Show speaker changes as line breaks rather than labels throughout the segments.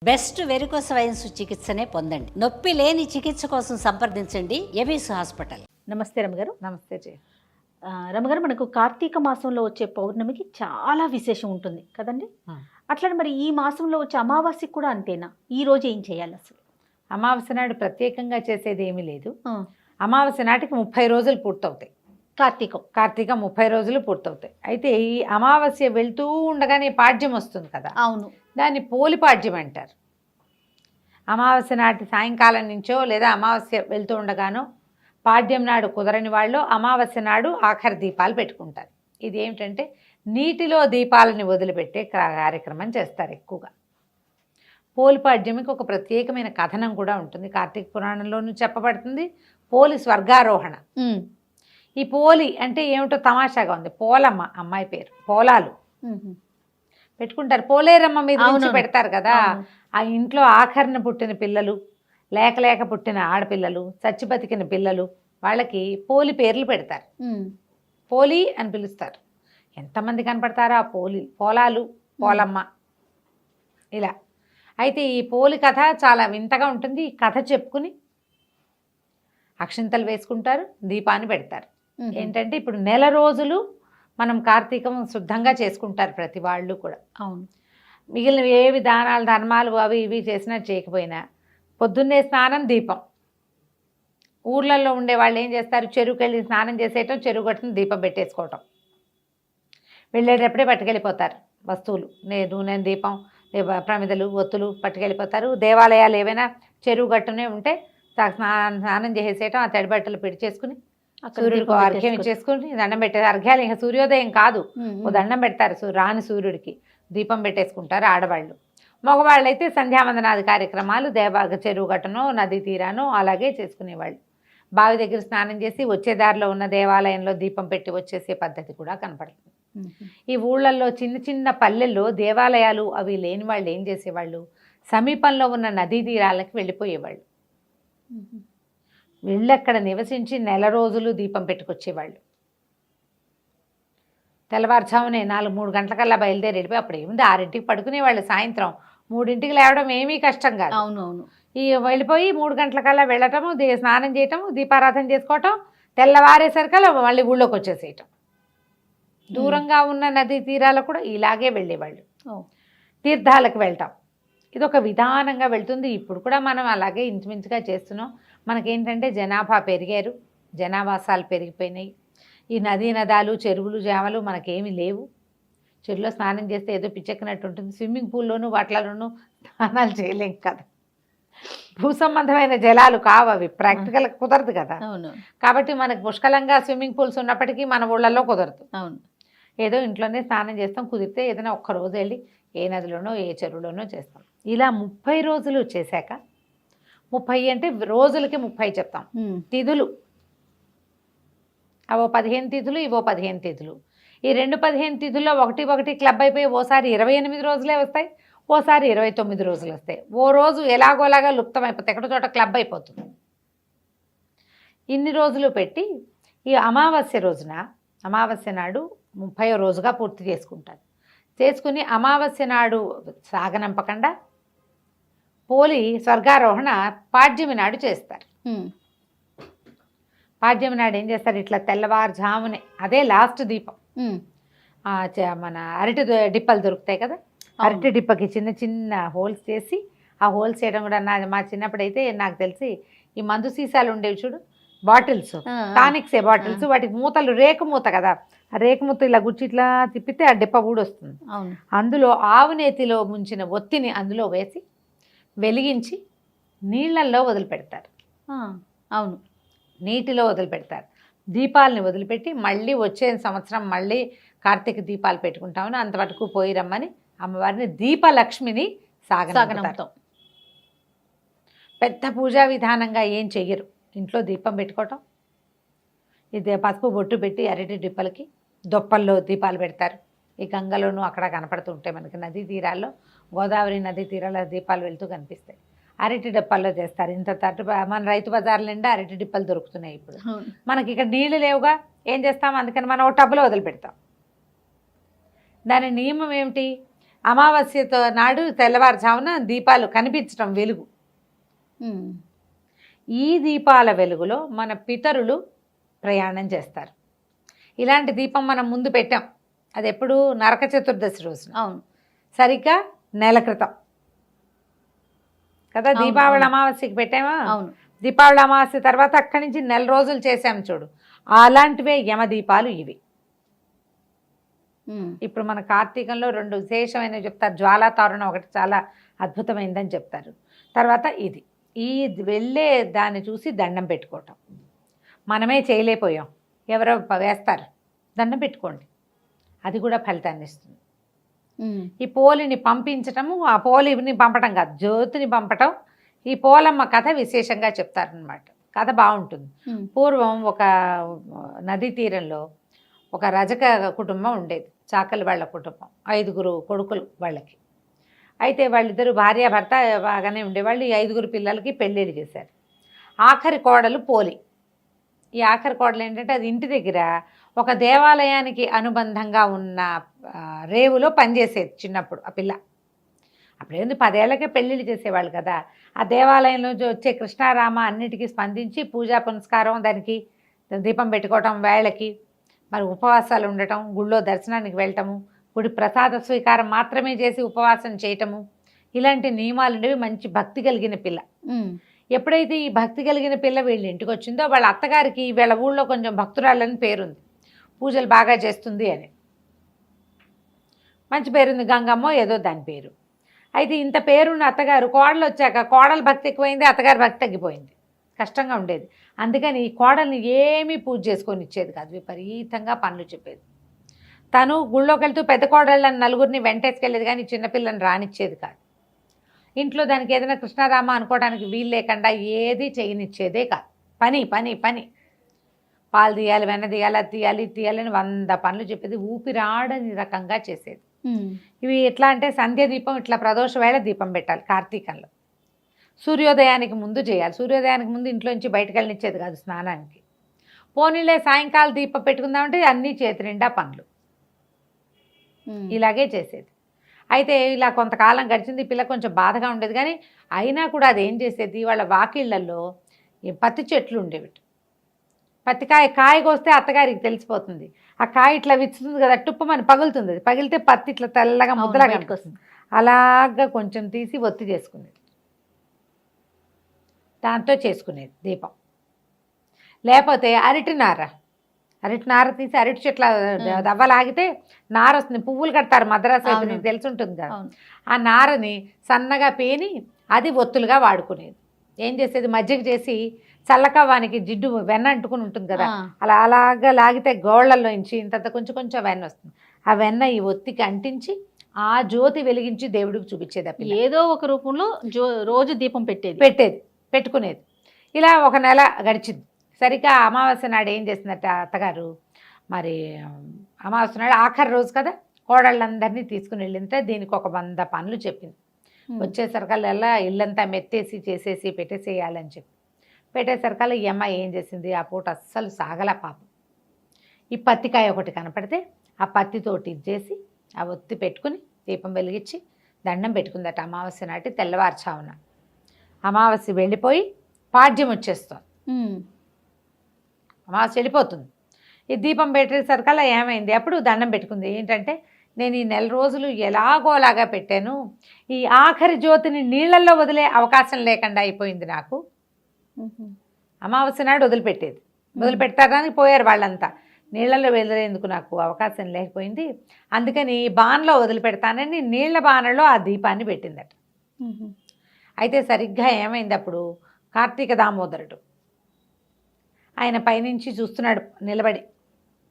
Best varicose veins చికిత్సనే పొందండి. నొప్పి లేని చికిత్స కోసం సంప్రదించండి ఎబిస్ హాస్పిటల్.
నమస్తే రమగారు.
నమస్తే జయ.
రమగారు, మనకు కార్తీక మాసంలో వచ్చే పౌర్ణమికి చాలా విశేషం ఉంటుంది కదండి. అట్లా మరి ఈ మాసంలో వచ్చే అమావాస్యకి కూడా అంతేనా? ఈ రోజు ఏం చేయాలి అసలు?
అమావాస్య నాడు ప్రత్యేకంగా చేసేది ఏమీ లేదు. అమావాస్య నాటికి 30 రోజులు పూర్తవుతాయి. కార్తీక 30 రోజులు పూర్తవుతాయి. అయితే ఈ అమావాస్య వెళ్తూ ఉండగానే పాడ్యం వస్తుంది కదా,
అవును,
దాన్ని పోలి పాడ్యం అంటారు. అమావాస్య నాటి సాయంకాలం నుంచో లేదా అమావాస్య వెళ్తూ ఉండగానో పాడ్యం నాడు కుదరని వాళ్ళు అమావాస్య నాడు ఆఖరి దీపాలు పెట్టుకుంటారు. ఇది ఏమిటంటే నీటిలో దీపాలని వదిలిపెట్టే కార్యక్రమం చేస్తారు ఎక్కువగా. పోలిపాడ్యమికి ఒక ప్రత్యేకమైన కథనం కూడా ఉంటుంది. కార్తీక పురాణంలోనూ చెప్పబడుతుంది. పోలి స్వర్గారోహణ. ఈ పోలి అంటే ఏమిటో తమాషాగా ఉంది. పోలమ్మ అమ్మాయి పేరు. పోలాలు పెట్టుకుంటారు. పోలేరమ్మ మీద నుంచి పెడతారు కదా. ఆ ఇంట్లో ఆఖరణ పుట్టిన పిల్లలు, లేక పుట్టిన ఆడపిల్లలు, చచ్చి బతికిన పిల్లలు, వాళ్ళకి పోలి పేర్లు పెడతారు. పోలి అని పిలుస్తారు. ఎంతమంది కనపడతారో ఆ పోలాలు, పోలమ్మ ఇలా. అయితే ఈ పోలి కథ చాలా వింతగా ఉంటుంది. ఈ కథ చెప్పుకుని అక్షింతలు వేసుకుంటారు, దీపాన్ని పెడతారు. ఏంటంటే ఇప్పుడు నెల రోజులు మనం కార్తీకం శుద్ధంగా చేసుకుంటారు ప్రతి వాళ్ళు కూడా.
అవును,
మిగిలిన ఏవి దానాలు ధర్మాలు అవి ఇవి చేసినా చేయకపోయినా పొద్దున్నే స్నానం, దీపం. ఊర్లలో ఉండే వాళ్ళు ఏం చేస్తారు, చెరువుకి వెళ్ళి స్నానం చేసేయటం, చెరువు గట్టును దీపం పెట్టేసుకోవటం. వెళ్ళేటప్పుడే పట్టుకెళ్ళిపోతారు వస్తువులు, నూనె, దీపం, ప్రమిదలు, ఒత్తులు పట్టుకెళ్ళిపోతారు. దేవాలయాలు ఏవైనా చెరువు గట్టునే ఉంటే స్నానం చేసేయటం, ఆ తడి బట్టలు పిడిచేసుకుని సూర్యుడికి అర్ఘ్యం ఇచ్చేసుకుని దండం పెట్టేది. అర్ఘ్యాలు ఇంకా సూర్యోదయం కాదు, ఓ దండం పెడతారు రాని సూర్యుడికి, దీపం పెట్టేసుకుంటారు ఆడవాళ్ళు. మగవాళ్ళు అయితే సంధ్యావందనాది కార్యక్రమాలు చెరువు గట్టునో నదీ తీరానో అలాగే చేసుకునేవాళ్ళు. బావి దగ్గర స్నానం చేసి వచ్చే దారిలో ఉన్న దేవాలయంలో దీపం పెట్టి వచ్చేసే పద్ధతి కూడా కనపడుతుంది. ఈ ఊళ్ళల్లో చిన్న చిన్న పల్లెల్లో దేవాలయాలు అవి లేని వాళ్ళు ఏం చేసేవాళ్ళు, సమీపంలో ఉన్న నదీ తీరాలకి వెళ్ళిపోయేవాళ్ళు. వెళ్ళి అక్కడ నివసించి నెల రోజులు దీపం పెట్టుకొచ్చేవాళ్ళు. తెల్లవారుజామునే 4-3 గంటలకల్లా బయలుదేరి వెళ్ళిపోయి అప్పుడు ఏముంది 6ంటికి పడుకునేవాళ్ళు. సాయంత్రం 3ంటికి లేవడం ఏమీ కష్టం కాదు.
అవునవును.
ఈ వెళ్ళిపోయి 3 గంటలకల్లా వెళ్ళటము, స్నానం చేయటము, దీపారాధన చేసుకోవటం, తెల్లవారేసరికల్లా మళ్ళీ ఊళ్ళోకి వచ్చేసేయటం. దూరంగా ఉన్న నదీ తీరాలకు కూడా ఇలాగే వెళ్ళేవాళ్ళు. తీర్థాలకు వెళ్ళటం ఇది ఒక విధానంగా వెళ్తుంది. ఇప్పుడు కూడా మనం అలాగే ఇంచుమించుగా చేస్తున్నాం. మనకేంటంటే జనాభా పెరిగారు, జనావాసాలు పెరిగిపోయినాయి. ఈ నదీ నదాలు, చెరువులు, జామలు మనకేమీ లేవు. చెరువులో స్నానం చేస్తే ఏదో పిచ్చెక్కినట్టు ఉంటుంది. స్విమ్మింగ్ పూల్లోనూ వాటిలోనూ స్నానాలు చేయలేం కదా. భూ సంబంధమైన జలాలు కావు అవి, ప్రాక్టికల్ కుదరదు కదా. కాబట్టి మనకు పుష్కలంగా స్విమ్మింగ్ పూల్స్ ఉన్నప్పటికీ మన ఊళ్ళల్లో కుదరదు.
అవును,
ఏదో ఇంట్లోనే స్నానం చేస్తాం. కుదిరితే ఏదైనా ఒక్కరోజు వెళ్ళి ఏ నదిలోనో ఏ చెరువులోనో చేస్తాం. ఇలా 30 రోజులు చేశాక, 30 అంటే రోజులకి 30 చెప్తాం. తిథులు అవో 15 తిథులు, ఇవో 15 తిథులు. ఈ 15 తిథుల్లో ఒకటి క్లబ్ అయిపోయి ఓసారి 28 రోజులే వస్తాయి, ఓసారి 29 రోజులు వస్తాయి. ఓ రోజు ఎలాగోలాగా లుప్తం అయిపోతాయి, ఎక్కడో చోట క్లబ్ అయిపోతుంది. ఇన్ని రోజులు పెట్టి ఈ అమావాస్య రోజున, అమావాస్య నాడు 30వ రోజుగా పూర్తి చేసుకుంటారు. చేసుకుని అమావాస్య నాడు సాగనంపకుండా పోలి స్వర్గారోహణ పాడ్యమి నాడు చేస్తారు. పాడ్యమి నాడు ఏం చేస్తారు, ఇట్లా తెల్లవారుజామునే, అదే లాస్ట్ దీపం. మన అరటి డిప్పలు దొరుకుతాయి కదా, అరటి డిప్పకి చిన్న చిన్న హోల్స్ చేసి, ఆ హోల్స్ చేయడం కూడా మా చిన్నప్పుడైతే నాకు తెలిసి ఈ మందు సీసాలు ఉండేవి చూడు, బాటిల్స్, టానిక్సే బాటిల్స్, వాటికి మూతలు రేకు మూత కదా, ఆ రేకు మూత ఇలా గుచ్చి ఇట్లా తిప్పితే ఆ డిప్ప ఊడొస్తుంది. అందులో ఆవు నేతిలో ముంచిన ఒత్తిని అందులో వేసి వెలిగించి నీళ్ళల్లో వదిలిపెడతారు.
అవును,
నీటిలో వదిలిపెడతారు. దీపాలని వదిలిపెట్టి మళ్ళీ వచ్చే సంవత్సరం మళ్ళీ కార్తీక దీపాలు పెట్టుకుంటామని అంతవరకు పోయి రమ్మని అమ్మవారిని దీపలక్ష్మిని సాగనంపుతాం. పెద్ద పూజా విధానంగా ఏం చెయ్యరు. ఇంట్లో దీపం పెట్టుకోవటం, ఇది పసుపు బొట్టు పెట్టి అరటి డిప్పలకి దొప్పల్లో దీపాలు పెడతారు. ఈ గంగలోనూ అక్కడ కనపడుతూ ఉంటాయి మనకి నదీ తీరాల్లో, గోదావరి నదీ తీరాల దీపాలు వెళ్తూ కనిపిస్తాయి. అరటి డిప్పల్లో చేస్తారు. ఇంత తట్టు మన రైతు బజార్ల నిండా అరటి డిప్పలు దొరుకుతున్నాయి ఇప్పుడు. మనకి ఇక్కడ నీళ్ళు లేవుగా, ఏం చేస్తాం, అందుకని మనం ఒక టబ్లో వదిలిపెడతాం. దాని నియమం ఏమిటి, అమావాస్యతో నాడు తెల్లవారుజామున దీపాలు కనిపించటం వెలుగు. ఈ దీపాల వెలుగులో మన పితరులు ప్రయాణం చేస్తారు. ఇలాంటి దీపం మనం ముందు పెట్టాం. అది ఎప్పుడు నరక చతుర్దశి రోజున.
అవును.
సరిగ్గా నెల క్రితం కదా దీపావళి అమావాస్యకి పెట్టామా.
అవును.
దీపావళి అమావాస్య తర్వాత అక్కడి నుంచి నెల రోజులు చేసాం చూడు. అలాంటివే యమదీపాలు ఇవి. ఇప్పుడు మన కార్తీకంలో 2 విశేషమైనవి చెప్తారు. జ్వాలా తోరణం ఒకటి చాలా అద్భుతమైందని చెప్తారు. తర్వాత ఇది ఈ వెళ్ళే దాన్ని చూసి దండం పెట్టుకోవటం. మనమే చేయలేకపోయాం, ఎవరో వేస్తారు, దండం పెట్టుకోండి, అది కూడా ఫలితాన్ని ఇస్తుంది. ఈ పోలిని పంపించటము, ఆ పోలిని పంపటం కాదు, జ్యోతిని పంపటం. ఈ పోలమ్మ కథ విశేషంగా చెప్తారనమాట. కథ బాగుంటుంది. పూర్వం ఒక నదీ తీరంలో ఒక రజక కుటుంబం ఉండేది, చాకలి వాళ్ళ కుటుంబం. 5 కొడుకులు వాళ్ళకి. అయితే వాళ్ళిద్దరు భార్యాభర్త బాగానే ఉండేవాళ్ళు. ఈ 5 పిల్లలకి పెళ్ళిళ్ళు చేశారు. ఆఖరి కోడలు పోలి. ఈ ఆఖరి కోడలు ఏంటంటే అది ఇంటి దగ్గర ఒక దేవాలయానికి అనుబంధంగా ఉన్న రేవులో పనిచేసేది చిన్నప్పుడు ఆ పిల్ల. అప్పుడేంది 10 ఏళ్ళకే పెళ్ళిళ్ళు చేసేవాళ్ళు కదా. ఆ దేవాలయంలో వచ్చే కృష్ణారామ అన్నిటికీ స్పందించి పూజా పునస్కారం, దానికి దీపం పెట్టుకోవటం, వేళకి మరి ఉపవాసాలు ఉండటం, గుళ్ళో దర్శనానికి వెళ్ళటము, గుడి ప్రసాద స్వీకారం మాత్రమే చేసి ఉపవాసం చేయటము, ఇలాంటి నియమాలు ఉండేవి. మంచి భక్తి కలిగిన పిల్ల. ఎప్పుడైతే ఈ భక్తి కలిగిన పిల్ల వీళ్ళ ఇంటికి వచ్చిందో వాళ్ళ అత్తగారికి వీళ్ళ ఊళ్ళో కొంచెం భక్తురాలని పేరుంది, పూజలు బాగా చేస్తుంది అని మంచి పేరుంది. గంగమ్మో ఏదో దాని పేరు. అయితే ఇంత పేరున్న అత్తగారు కోడలు వచ్చాక కోడలు భక్తి ఎక్కువైంది, అత్తగారి భక్తి తగ్గిపోయింది. కష్టంగా ఉండేది. అందుకని ఈ కోడల్ని ఏమీ పూజ చేసుకొని ఇచ్చేది కాదు, విపరీతంగా పనులు చెప్పేది. తను గుళ్ళోకి వెళ్తూ పెద్ద కోడళ్ళని 4 వెంటేసుకెళ్ళేది, కానీ చిన్నపిల్లని రానిచ్చేది కాదు. ఇంట్లో దానికి ఏదైనా కృష్ణారామ అనుకోవడానికి వీలు లేకుండా ఏది చేయనిచ్చేదే కాదు. పని పని పని, పాలు తీయాలి, వెన్న తీయాలి, అది తీయాలి, ఇది తీయాలని 100 పనులు చెప్పేది. ఊపిరాడని రకంగా చేసేది. ఇవి ఎట్లా అంటే సంధ్య దీపం ఇట్లా ప్రదోష వేళ దీపం పెట్టాలి కార్తీకంలో. సూర్యోదయానికి ముందు చేయాలి. సూర్యోదయానికి ముందు ఇంట్లోంచి బయటకు వెళ్ళనిచ్చేది కాదు స్నానానికి. పోనీలే సాయంకాలం దీపం పెట్టుకుందామంటే అన్నీ చేతి నిండా పనులు. ఇలాగే చేసేది. అయితే ఇలా కొంతకాలం గడిచింది. పిల్ల కొంచెం బాధగా ఉండేది, కానీ అయినా కూడా అది ఏం చేసేది, వాళ్ళ వాకిళ్లలో పత్తి చెట్లు ఉండేవి. కాయ కోస్తే అత్తగారికి తెలిసిపోతుంది. ఆ కాయ ఇట్లా విచ్చుతుంది కదా, టుప్పమని పగులుతుంది. అది పగిలితే పత్తి ఇట్లా తెల్లగా ముద్దలాగా వస్తుంది. అలాగా కొంచెం తీసి ఒత్తి చేసుకునేది, దాంతో చేసుకునేది దీపం. లేకపోతే అరటి నార తీసి అరటి చెట్ల దవ్వలాగితే నార వస్తుంది. పువ్వులు కడతారు మద్రాసు అయితే, నీకు తెలిసి ఉంటుంది కదా. ఆ నారని సన్నగా పేని అది ఒత్తులుగా వాడుకునేది. ఏం చేసేది, మజ్జిగ చేసి చల్లకవ్వానికి జిడ్డు వెన్న అంటుకుని ఉంటుంది కదా, అలాగా లాగితే గోళ్లలో నుంచి ఇంత కొంచెం కొంచెం వెన్న వస్తుంది. ఆ వెన్న ఈ ఒత్తికి అంటించి ఆ జ్యోతి వెలిగించి దేవుడికి చూపించేది.
ఏదో ఒక రూపంలో రోజు దీపం
పెట్టుకునేది. ఇలా 1 నెల గడిచింది. సరిగ్గా అమావాస్య నాడు ఏం చేసిందట అత్తగారు, మరి అమావాస్య నాడు ఆఖరి రోజు కదా, కోడళ్ళందరినీ తీసుకుని వెళ్ళింటే దీనికి ఒక 100 పనులు చెప్పింది. వచ్చేసరికల్లా ఇల్లంతా మెత్తేసి చేసేసి పెట్టేసేయాలని చెప్పి పెట్టేసరికల్లా ఈ అమ్మాయి ఏం చేసింది, ఆ పూట అస్సలు సాగల పాపం. ఈ పత్తికాయ ఒకటి కనపడితే ఆ పత్తితోటి ఇచ్చేసి ఆ ఒత్తి పెట్టుకుని దీపం వెలిగించి దండం పెట్టుకుందట. అమావాస్య నాటి తెల్లవారుచావున. అమావాస్య వెళ్ళిపోయి పాడ్యం వచ్చేస్తుంది. అమావాస్య వెళ్ళిపోతుంది. ఈ దీపం పెట్టేసరికల్లా ఏమైంది, అప్పుడు దండం పెట్టుకుంది. ఏంటంటే, నేను ఈ 4 రోజులు ఎలాగోలాగా పెట్టాను, ఈ ఆఖరి జ్యోతిని నీళ్ళల్లో వదిలే అవకాశం లేకుండా అయిపోయింది నాకు. అమావాస్య నాడు వదిలిపెడతారని పోయారు వాళ్ళంతా. నీళ్ళల్లో వదిలేందుకు నాకు అవకాశం లేకపోయింది. అందుకని బాణలో వదిలిపెడతానని నీళ్ల బాణలో ఆ దీపాన్ని పెట్టిందట. అయితే సరిగ్గా ఏమైంది, అప్పుడు కార్తీక దామోదరుడు ఆయన పైనుంచి చూస్తున్నాడు నిలబడి.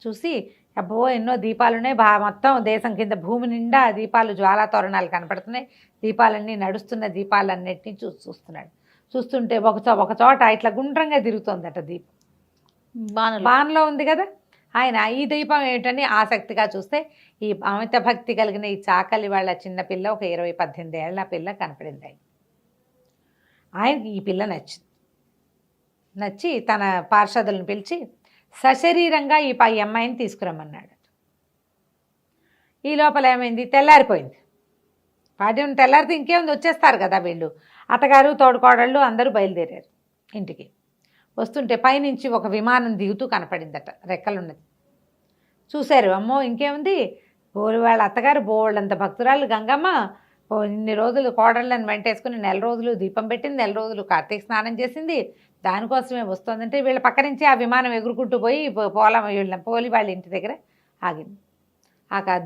చూసి అబ్బో ఎన్నో దీపాలున్నాయి, మొత్తం దేశం కింద భూమి నిండా దీపాలు, జ్వాలా తోరణాలు కనపడుతున్నాయి, దీపాలన్నీ నడుస్తున్న దీపాలన్నిటినీ చూస్తున్నాడు. చూస్తుంటే ఒక చోట ఇట్లా గుండ్రంగా తిరుగుతోందట దీపం. బాణలో ఉంది కదా. ఆయన ఈ దీపం ఏమిటని ఆసక్తిగా చూస్తే ఈ అమిత భక్తి కలిగిన ఈ చాకలి వాళ్ళ చిన్నపిల్ల, ఒక 20-18 ఏళ్ల పిల్ల కనపడింది. ఆయనకి ఈ పిల్ల నచ్చి తన పార్షదులను పిలిచి సశరీరంగా ఈ అమ్మాయిని తీసుకురమ్మన్నాడు. ఈ లోపల ఏమైంది, తెల్లారిపోయింది. పాడ్యం తెల్లారితే ఇంకేముంది, వచ్చేస్తారు కదా వీళ్ళు. అత్తగారు తోడుకోడళ్ళు అందరూ బయలుదేరారు ఇంటికి. వస్తుంటే పైనుంచి ఒక విమానం దిగుతూ కనపడిందట, రెక్కలున్నది. చూశారు, అమ్మో ఇంకేముంది, వాళ్ళ అత్తగారు బోళ్ళంత భక్తురాలు గంగమ్మ ఇన్ని రోజులు కోడళ్ళని వెంటేసుకుని 1 నెల రోజులు దీపం పెట్టింది, 1 నెల రోజులు కార్తీక స్నానం చేసింది, దానికోసమే వస్తుందంటే వీళ్ళ పక్క నుంచి ఆ విమానం ఎగురుకుంటూ పోయి పోలి వాళ్ళ ఇంటి దగ్గర ఆగింది.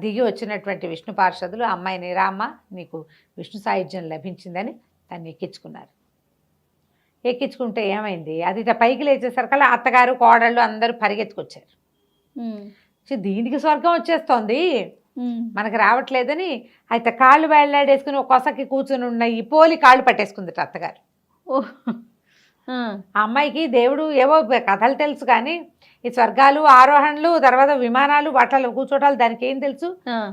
దిగి వచ్చినటువంటి విష్ణు పార్షదులు అమ్మాయిని రామ్మ నీకు విష్ణు సాయుధ్యం లభించిందని దాన్ని ఎక్కించుకున్నారు. ఎక్కించుకుంటే ఏమైంది, అది పైకి లేచేసరికల్లా అత్తగారు కోడళ్ళు అందరూ పరిగెత్తుకొచ్చారు. దీనికి స్వర్గం వచ్చేస్తోంది మనకు రావట్లేదని అయితే కాళ్ళు వేళ్లాడేసుకుని ఒక కొసకి కూర్చుని ఉన్న ఈ పోలి కాళ్ళు పట్టేసుకుందట అత్తగారు. ఆ అమ్మాయికి దేవుడు ఏవో కథలు తెలుసు కానీ ఈ స్వర్గాలు ఆరోహణలు తర్వాత విమానాలు వాటిలో కూర్చోటాలు దానికి ఏం తెలుసు.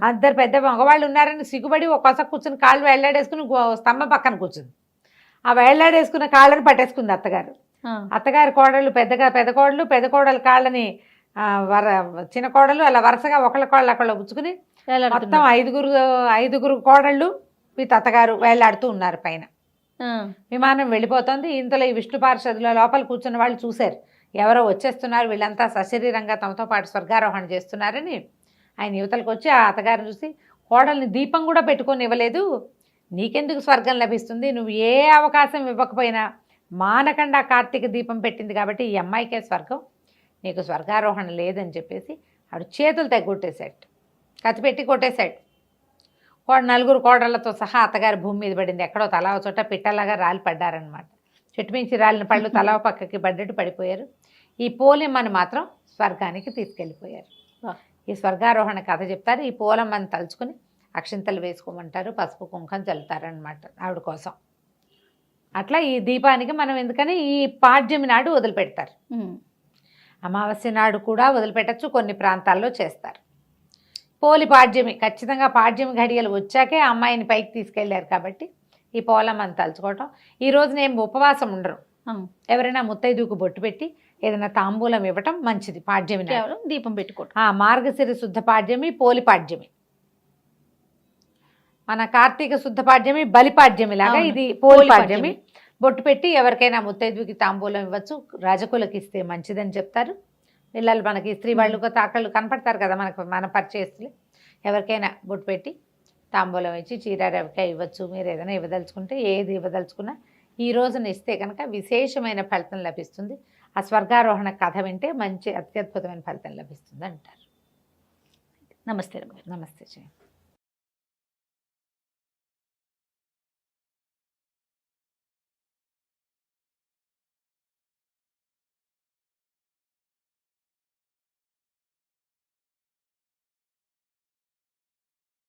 అందరు పెద్ద మగవాళ్ళు ఉన్నారని సిగ్గుపడి ఒక కొస కూర్చుని కాళ్ళు వేళ్లాడేసుకుని స్తంభం పక్కన కూర్చుంది. ఆ వేళ్లాడేసుకున్న కాళ్ళని పట్టేసుకుంది అత్తగారు. అత్తగారి కోడళ్ళు పెద్ద కోడలు కాళ్ళని చిన్న కోడలు అలా వరుసగా ఒకళ్ళ కోళ్ళు అక్కడ పుచ్చుకుని మొత్తం 5 కోడళ్ళు వీటి అత్తగారు వేళ్లాడుతూ ఉన్నారు పైన. విమానం వెళ్ళిపోతుంది. ఇంతలో ఈ విష్ణు పార్షదుల లోపల కూర్చున్న వాళ్ళు చూశారు, ఎవరో వచ్చేస్తున్నారు, వీళ్ళంతా సశరీరంగా తమతో పాటు స్వర్గారోహణ చేస్తున్నారని. ఆయన యువతలకు వచ్చి ఆ అత్తగారిని చూసి, కోడల్ని దీపం కూడా పెట్టుకొని ఇవ్వలేదు, నీకెందుకు స్వర్గం లభిస్తుంది, నువ్వు ఏ అవకాశం ఇవ్వకపోయినా మానకుండా కార్తీక దీపం పెట్టింది కాబట్టి ఈ అమ్మాయికే స్వర్గం, నీకు స్వర్గారోహణ లేదని చెప్పేసి ఆడు చేతులు తెగొట్టేశాడు, కత్తిపెట్టి కొట్టేశాడు. 4 కోడళ్లతో సహా అత్తగారి భూమి మీద పడింది. ఎక్కడో తలా చోట పిట్టలాగా రాలి పడ్డారనమాట. చెట్టు మించి రాలిన పళ్ళు తలా పక్కకి పడ్డట్టు పడిపోయారు. ఈ పోలమ్మని మాత్రం స్వర్గానికి తీసుకెళ్ళిపోయారు. ఈ స్వర్గారోహణ కథ చెప్తారు. ఈ పోలమ్మని తలుచుకుని అక్షింతలు వేసుకోమంటారు, పసుపు కుంకం చల్లుతారనమాట ఆవిడ కోసం. అట్లా ఈ దీపానికి మనం ఎందుకని ఈ పాడ్యమి నాడు వదిలిపెడతారు. అమావాస్య నాడు కూడా వదిలిపెట్టచ్చు, కొన్ని ప్రాంతాల్లో చేస్తారు. పోలి పాడ్యమి ఖచ్చితంగా పాడ్యమి ఘడియలు వచ్చాకే అమ్మాయిని పైకి తీసుకెళ్లారు కాబట్టి ఈ పోలమ్మని తలుచుకోవటం. ఈ రోజున ఏం ఉపవాసం ఉండరు, ఎవరైనా ముత్తైదుకు బొట్టు పెట్టి ఏదైనా తాంబూలం ఇవ్వటం మంచిది. పాడ్యమి
కేవలం దీపం పెట్టుకోవటం.
మార్గశిర శుద్ధ పాడ్యమి, పోలి పాడ్యమి. మన కార్తీక శుద్ధ పాడ్యమి బలిపాడ్యమి లాగా ఇది పోలి పాడ్యమి. బొట్టు పెట్టి ఎవరికైనా ముత్తైదుకి తాంబూలం ఇవ్వచ్చు, రాజకులకు ఇస్తే మంచిదని చెప్తారు. పిల్లలు మనకి స్త్రీ వాళ్ళు తాకళ్ళు కనపడతారు కదా మన పరిచయస్తులు, ఎవరికైనా బొట్టు పెట్టి తాంబూలం ఇచ్చి చీర రవికాయ ఇవ్వచ్చు. మీరు ఏదైనా ఇవ్వదలుచుకుంటే ఏది ఇవ్వదలుచుకున్నా ఈ రోజున ఇస్తే కనుక విశేషమైన ఫలితం లభిస్తుంది. ఆ స్వర్గారోహణ కథ వింటే మంచి అత్యద్భుతమైన ఫలితం లభిస్తుంది అంటారు.
నమస్తే.
నమస్తే.